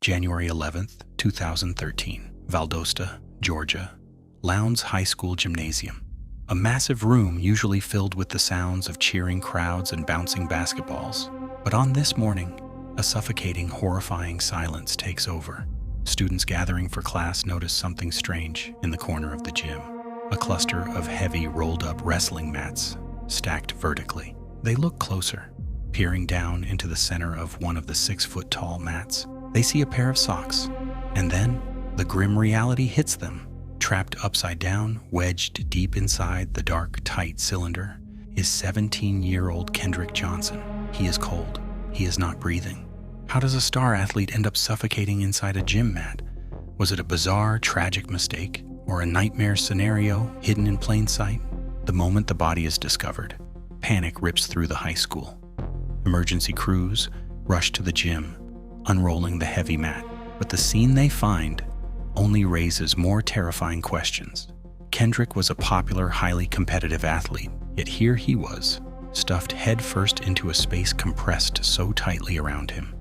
January 11th, 2013, Valdosta, Georgia, Lowndes High School Gymnasium. A massive room usually filled with the sounds of cheering crowds and bouncing basketballs. But on this morning, a suffocating, horrifying silence takes over. Students gathering for class notice something strange in the corner of the gym. A cluster of heavy, rolled-up wrestling mats stacked vertically. They look closer. Peering down into the center of one of the 6-foot-tall mats, they see a pair of socks. And then, the grim reality hits them. Trapped upside down, wedged deep inside the dark, tight cylinder, is 17-year-old Kendrick Johnson. He is cold. He is not breathing. How does a star athlete end up suffocating inside a gym mat? Was it a bizarre, tragic mistake, or a nightmare scenario hidden in plain sight? The moment the body is discovered, panic rips through the high school. Emergency crews rush to the gym, unrolling the heavy mat, but the scene they find only raises more terrifying questions. Kendrick was a popular, highly competitive athlete, yet here he was, stuffed headfirst into a space compressed so tightly around him.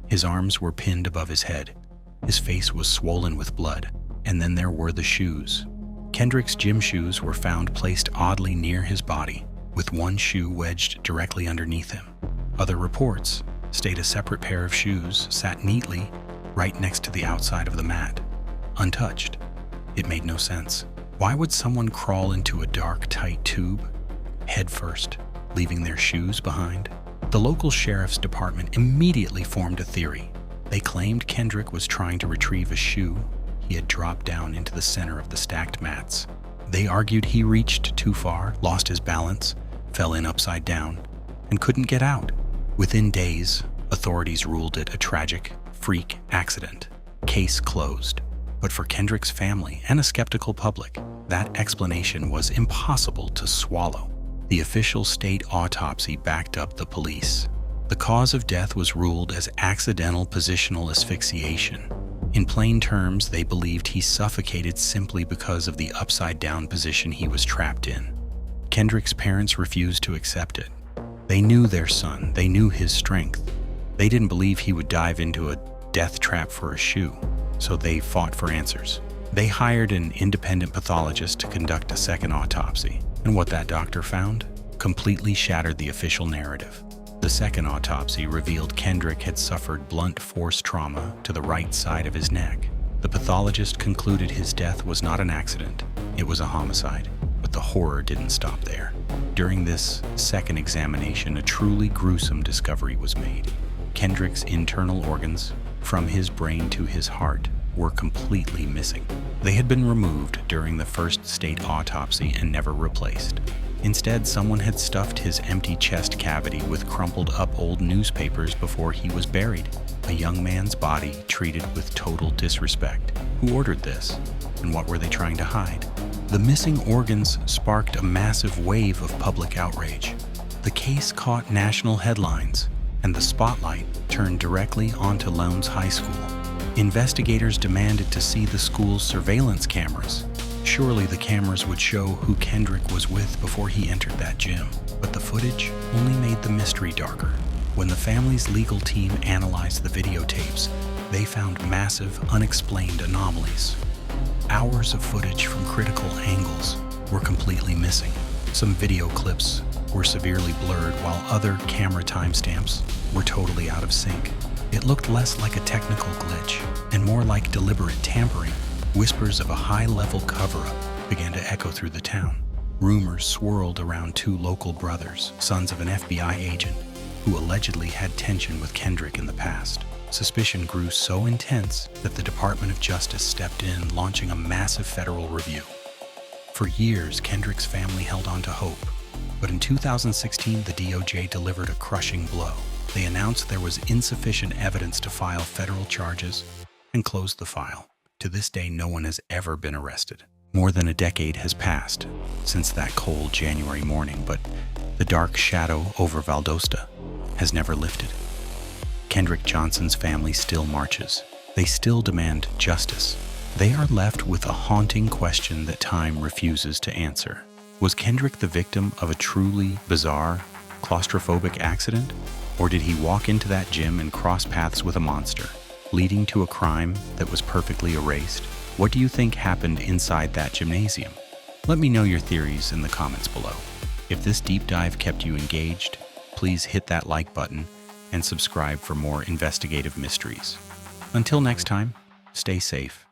His arms were pinned above his head. His face was swollen with blood. And then there were the shoes. Kendrick's gym shoes were found placed oddly near his body, with one shoe wedged directly underneath him. Other reports state a separate pair of shoes sat neatly right next to the outside of the mat, untouched. It made no sense. Why would someone crawl into a dark, tight tube, head first, leaving their shoes behind? The local sheriff's department immediately formed a theory. They claimed Kendrick was trying to retrieve a shoe he had dropped down into the center of the stacked mats. They argued he reached too far, lost his balance, fell in upside down, and couldn't get out. Within days, authorities ruled it a tragic, freak accident. Case closed. But for Kendrick's family and a skeptical public, that explanation was impossible to swallow. The official state autopsy backed up the police. The cause of death was ruled as accidental positional asphyxiation. In plain terms, they believed he suffocated simply because of the upside-down position he was trapped in. Kendrick's parents refused to accept it. They knew their son. They knew his strength. They didn't believe he would dive into a death trap for a shoe, so they fought for answers. They hired an independent pathologist to conduct a second autopsy, and what that doctor found completely shattered the official narrative. The second autopsy revealed Kendrick had suffered blunt force trauma to the right side of his neck. The pathologist concluded his death was not an accident, it was a homicide. But the horror didn't stop there. During this second examination, a truly gruesome discovery was made. Kendrick's internal organs, from his brain to his heart, were completely missing. They had been removed during the first state autopsy and never replaced. Instead, someone had stuffed his empty chest cavity with crumpled up old newspapers before he was buried. A young man's body treated with total disrespect. Who ordered this? And what were they trying to hide? The missing organs sparked a massive wave of public outrage. The case caught national headlines, and the spotlight turned directly onto Lowndes High School. Investigators demanded to see the school's surveillance cameras. Surely the cameras would show who Kendrick was with before he entered that gym. But the footage only made the mystery darker. When the family's legal team analyzed the videotapes, they found massive, unexplained anomalies. Hours of footage from critical angles were completely missing. Some video clips were severely blurred, while other camera timestamps were totally out of sync. It looked less like a technical glitch and more like deliberate tampering. Whispers of a high-level cover-up began to echo through the town. Rumors swirled around two local brothers, sons of an FBI agent, who allegedly had tension with Kendrick in the past. Suspicion grew so intense that the Department of Justice stepped in, launching a massive federal review. For years, Kendrick's family held on to hope, but in 2016, the DOJ delivered a crushing blow. They announced there was insufficient evidence to file federal charges and closed the file. To this day, no one has ever been arrested. More than a decade has passed since that cold January morning, but the dark shadow over Valdosta has never lifted. Kendrick Johnson's family still marches. They still demand justice. They are left with a haunting question that time refuses to answer. Was Kendrick the victim of a truly bizarre, claustrophobic accident? Or did he walk into that gym and cross paths with a monster? leading to a crime that was perfectly erased? What do you think happened inside that gymnasium? Let me know your theories in the comments below. If this deep dive kept you engaged, please hit that like button and subscribe for more investigative mysteries. Until next time, stay safe